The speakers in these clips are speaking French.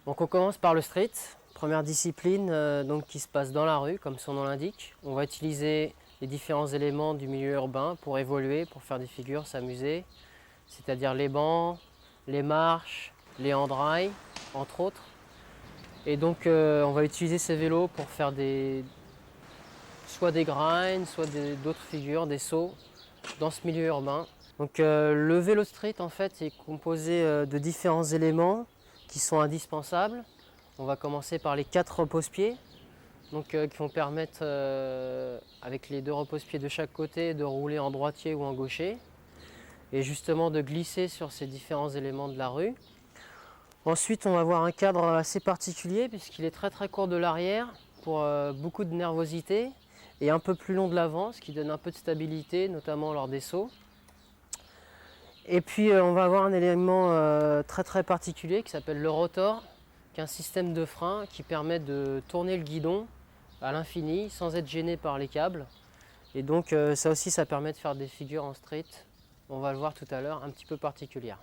Donc on commence par le street, première discipline donc qui se passe dans la rue, comme son nom l'indique. On va utiliser les différents éléments du milieu urbain pour évoluer, pour faire des figures, s'amuser, c'est-à-dire les bancs, les marches, les handrails, entre autres. Et donc on va utiliser ces vélos pour faire soit des grinds, soit d'autres figures, des sauts dans ce milieu urbain. Donc le vélo street en fait est composé de différents éléments qui sont indispensables. On va commencer par les 4 repose-pieds, donc qui vont permettre avec les 2 repose-pieds de chaque côté de rouler en droitier ou en gaucher et justement de glisser sur ces différents éléments de la rue. Ensuite on va avoir un cadre assez particulier puisqu'il est très très court de l'arrière pour beaucoup de nervosité et un peu plus long de l'avant, ce qui donne un peu de stabilité notamment lors des sauts. Et puis on va avoir un élément très très particulier qui s'appelle le rotor, qui est un système de frein qui permet de tourner le guidon à l'infini sans être gêné par les câbles. Et donc ça aussi ça permet de faire des figures en street, on va le voir tout à l'heure, un petit peu particulières.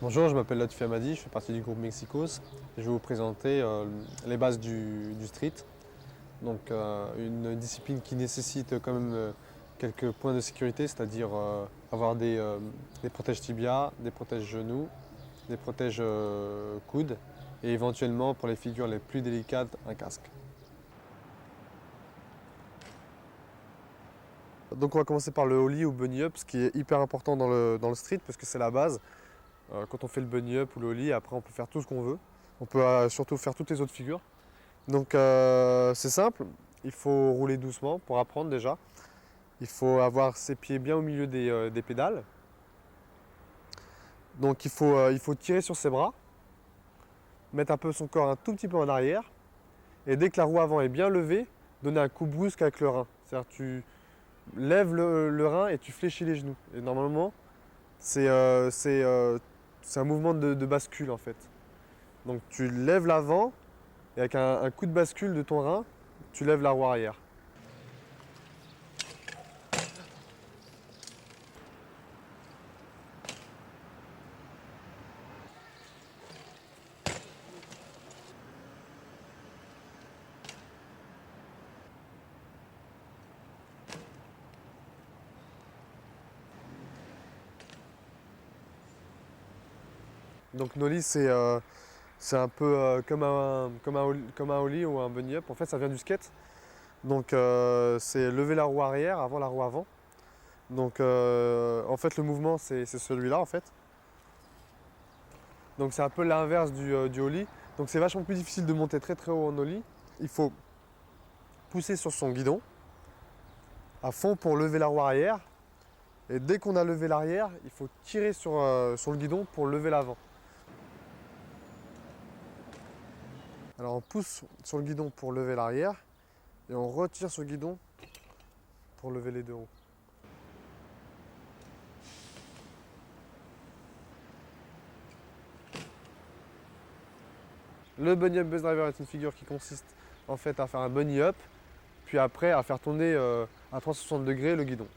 Bonjour, je m'appelle Lotfi Amadi, je fais partie du groupe Mexicos. Je vais vous présenter les bases du street. Donc une discipline qui nécessite quand même quelques points de sécurité, c'est-à-dire avoir des protèges tibia, des protèges genoux, des protèges coudes et éventuellement pour les figures les plus délicates, un casque. Donc on va commencer par le ollie ou bunny up, ce qui est hyper important dans le street parce que c'est la base. Quand on fait le bunny up ou le ollie, après on peut faire tout ce qu'on veut. On peut surtout faire toutes les autres figures. Donc c'est simple, il faut rouler doucement pour apprendre déjà. Il faut avoir ses pieds bien au milieu des pédales. Donc il faut tirer sur ses bras, mettre un peu son corps un tout petit peu en arrière. Et dès que la roue avant est bien levée, donner un coup brusque avec le rein. C'est-à-dire tu lèves le rein et tu fléchis les genoux. Et normalement, c'est un mouvement de bascule en fait. Donc tu lèves l'avant et avec un coup de bascule de ton rein, tu lèves la roue arrière. Donc nollie c'est un peu comme un ollie ou un bunny up. En fait ça vient du skate. Donc c'est lever la roue arrière avant la roue avant. Donc en fait le mouvement c'est celui-là en fait. Donc c'est un peu l'inverse du ollie. Donc c'est vachement plus difficile de monter très très haut en ollie. Il faut pousser sur son guidon à fond pour lever la roue arrière. Et dès qu'on a levé l'arrière, il faut tirer sur le guidon pour lever l'avant. Alors on pousse sur le guidon pour lever l'arrière et on retire sur le guidon pour lever les deux roues. Le bunny up buzz driver est une figure qui consiste en fait à faire un bunny up, puis après à faire tourner à 360 degrés le guidon.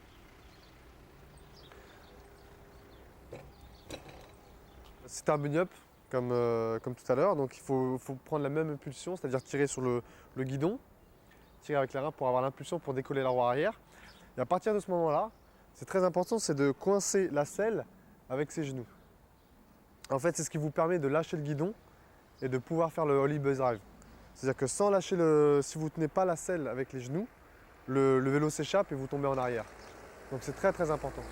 C'est un bunny up comme tout à l'heure, donc il faut prendre la même impulsion, c'est-à-dire tirer sur le guidon, tirer avec les reins pour avoir l'impulsion pour décoller la roue arrière. Et à partir de ce moment-là, c'est très important, c'est de coincer la selle avec ses genoux. En fait, c'est ce qui vous permet de lâcher le guidon et de pouvoir faire le ollie buzz drive. C'est-à-dire que sans lâcher si vous ne tenez pas la selle avec les genoux, le vélo s'échappe et vous tombez en arrière. Donc c'est très très important.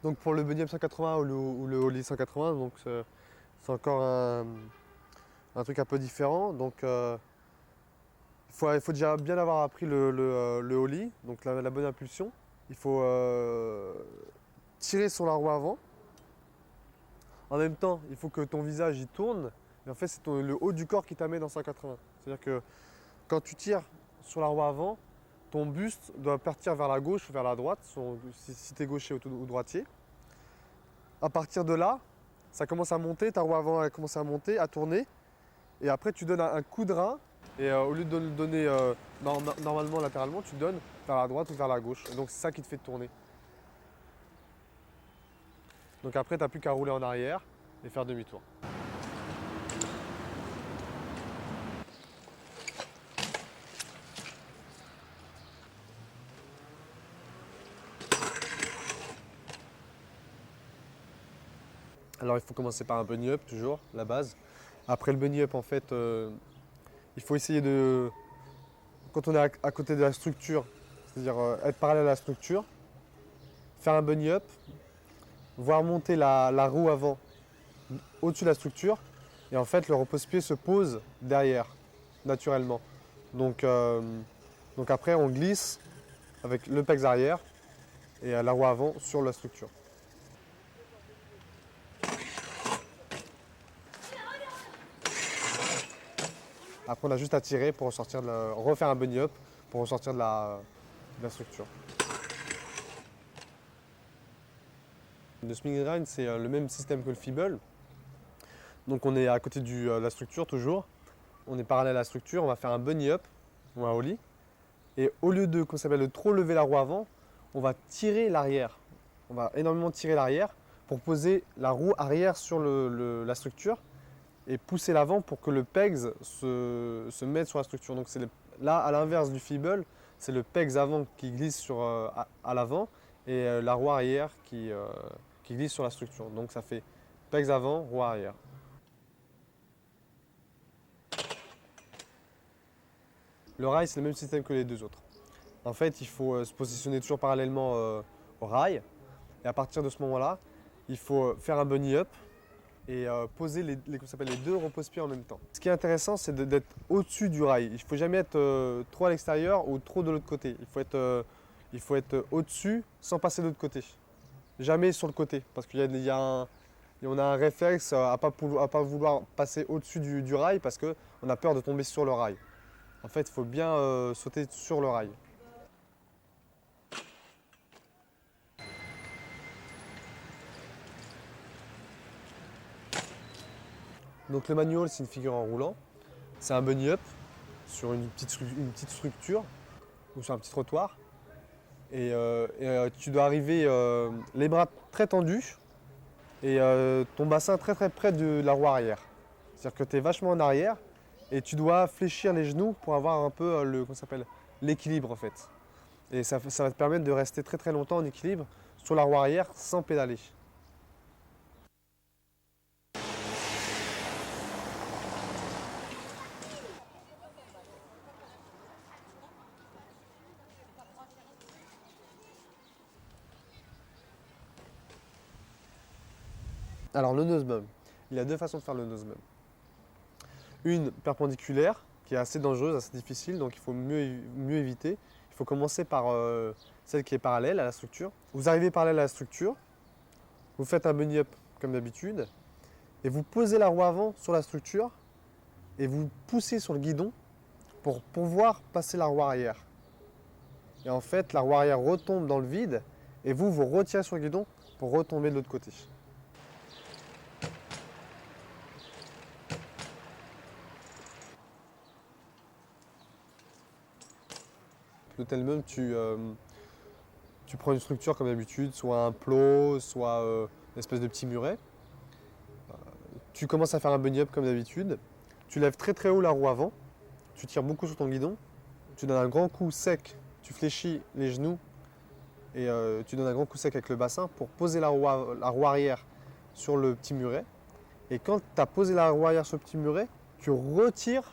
Donc pour le bunny up 180 ou le ollie 180, donc c'est encore un truc un peu différent. Donc il faut déjà bien avoir appris le ollie, donc la bonne impulsion. Il faut tirer sur la roue avant. En même temps, il faut que ton visage y tourne. Et en fait, c'est le haut du corps qui t'amène dans 180. C'est-à-dire que quand tu tires sur la roue avant, ton buste doit partir vers la gauche ou vers la droite, si tu es gaucher ou droitier. À partir de là, ça commence à monter, ta roue avant elle commence à monter, à tourner. Et après, tu donnes un coup de rein. Et au lieu de le donner normalement latéralement, tu donnes vers la droite ou vers la gauche. Et donc c'est ça qui te fait tourner. Donc après, tu n'as plus qu'à rouler en arrière et faire demi-tour. Alors il faut commencer par un bunny up toujours, la base. Après le bunny up, en fait, il faut essayer de, quand on est à côté de la structure, c'est-à-dire être parallèle à la structure, faire un bunny up, voir monter la roue avant au-dessus de la structure, et en fait le repose-pied se pose derrière, naturellement. Donc après on glisse avec le pegs arrière et la roue avant sur la structure. Après on a juste à tirer pour ressortir refaire un bunny up pour ressortir de la structure. Le swing and grind, c'est le même système que le feeble. Donc on est à côté de la structure toujours. On est parallèle à la structure, on va faire un bunny up ou un ollie. Et au lieu de, comme ça s'appelle, de trop lever la roue avant, on va tirer l'arrière. On va énormément tirer l'arrière pour poser la roue arrière sur la structure et pousser l'avant pour que le pegs se mette sur la structure. Donc là, à l'inverse du feeble, c'est le pegs avant qui glisse à l'avant et la roue arrière qui glisse sur la structure. Donc ça fait pegs avant, roue arrière. Le rail, c'est le même système que les deux autres. En fait, il faut se positionner toujours parallèlement au rail. Et à partir de ce moment-là, il faut faire un bunny up et poser les deux repose-pieds en même temps. Ce qui est intéressant, c'est d'être au-dessus du rail. Il ne faut jamais être trop à l'extérieur ou trop de l'autre côté. Il faut être au-dessus sans passer de l'autre côté. Jamais sur le côté, parce qu'on a un réflexe à ne pas vouloir passer au-dessus du rail parce qu'on a peur de tomber sur le rail. En fait, il faut bien sauter sur le rail. Donc le manual, c'est une figure en roulant. C'est un bunny up sur une petite structure ou sur un petit trottoir. Et tu dois arriver les bras très tendus et ton bassin très très près de la roue arrière. C'est-à-dire que tu es vachement en arrière et tu dois fléchir les genoux pour avoir un peu l'équilibre en fait. Et ça va te permettre de rester très très longtemps en équilibre sur la roue arrière sans pédaler. Alors le nose bump, il y a deux façons de faire le nose bump. Une perpendiculaire, qui est assez dangereuse, assez difficile, donc il faut mieux éviter. Il faut commencer par celle qui est parallèle à la structure. Vous arrivez parallèle à la structure, vous faites un bunny up comme d'habitude, et vous posez la roue avant sur la structure, et vous poussez sur le guidon pour pouvoir passer la roue arrière. Et en fait, la roue arrière retombe dans le vide, et vous retirez sur le guidon pour retomber de l'autre côté. Le tailbump, tu prends une structure comme d'habitude, soit un plot, soit une espèce de petit muret. Tu commences à faire un bunny up comme d'habitude. Tu lèves très très haut la roue avant. Tu tires beaucoup sur ton guidon. Tu donnes un grand coup sec. Tu fléchis les genoux et tu donnes un grand coup sec avec le bassin pour poser la roue arrière sur le petit muret. Et quand tu as posé la roue arrière sur le petit muret, tu retires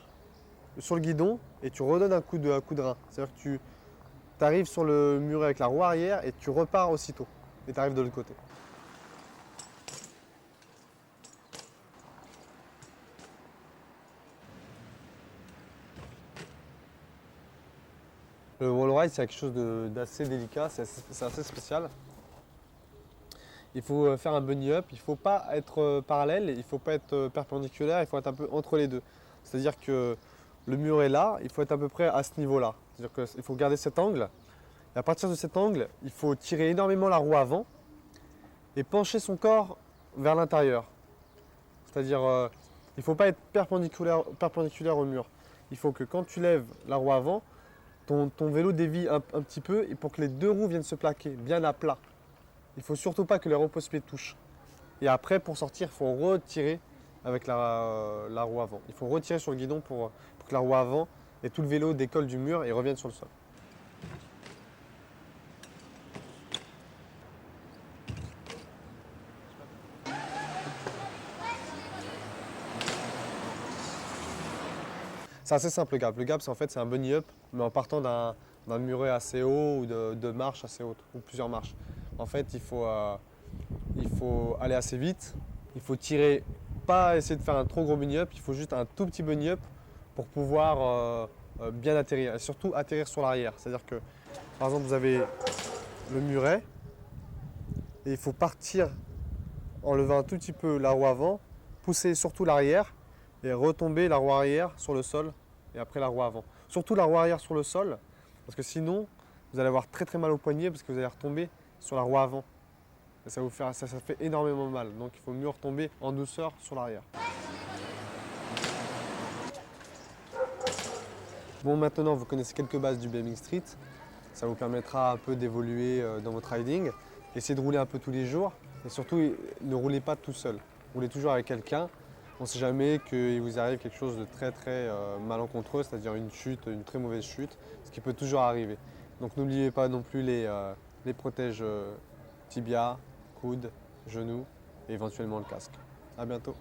sur le guidon et tu redonnes un coup de rein. C'est-à-dire que tu arrives sur le muret avec la roue arrière et tu repars aussitôt. Et tu arrives de l'autre côté. Le wall ride, c'est quelque chose d'assez délicat, c'est assez spécial. Il faut faire un bunny up, il ne faut pas être parallèle, il ne faut pas être perpendiculaire, il faut être un peu entre les deux. C'est-à-dire que le mur est là, il faut être à peu près à ce niveau-là. C'est-à-dire qu'il faut garder cet angle. Et à partir de cet angle, il faut tirer énormément la roue avant et pencher son corps vers l'intérieur. C'est-à-dire, il ne faut pas être perpendiculaire au mur. Il faut que quand tu lèves la roue avant, ton vélo dévie un petit peu et pour que les deux roues viennent se plaquer bien à plat. Il ne faut surtout pas que les repose-pieds touchent. Et après, pour sortir, il faut retirer avec la roue avant. Il faut retirer sur le guidon pour que la roue avant et tout le vélo décolle du mur et revienne sur le sol. C'est assez simple le gap. Le gap, c'est un bunny up, mais en partant d'un muret assez haut ou de marches assez hautes, ou plusieurs marches. En fait, il faut aller assez vite. Il faut tirer, pas essayer de faire un trop gros bunny up, il faut juste un tout petit bunny up pour pouvoir bien atterrir. Et surtout atterrir sur l'arrière. C'est-à-dire que, par exemple, vous avez le muret, et il faut partir en levant un tout petit peu la roue avant, pousser surtout l'arrière, et retomber la roue arrière sur le sol et après la roue avant. Surtout la roue arrière sur le sol parce que sinon vous allez avoir très mal au poignet parce que vous allez retomber sur la roue avant. Et ça fait énormément mal. Donc il faut mieux retomber en douceur sur l'arrière. Bon, maintenant vous connaissez quelques bases du Blaming Street. Ça vous permettra un peu d'évoluer dans votre riding. Essayez de rouler un peu tous les jours et surtout ne roulez pas tout seul. Roulez toujours avec quelqu'un. On ne sait jamais qu'il vous arrive quelque chose de très malencontreux, c'est-à-dire une chute, une très mauvaise chute, ce qui peut toujours arriver. Donc n'oubliez pas non plus les protèges tibia, coude, genoux et éventuellement le casque. À bientôt.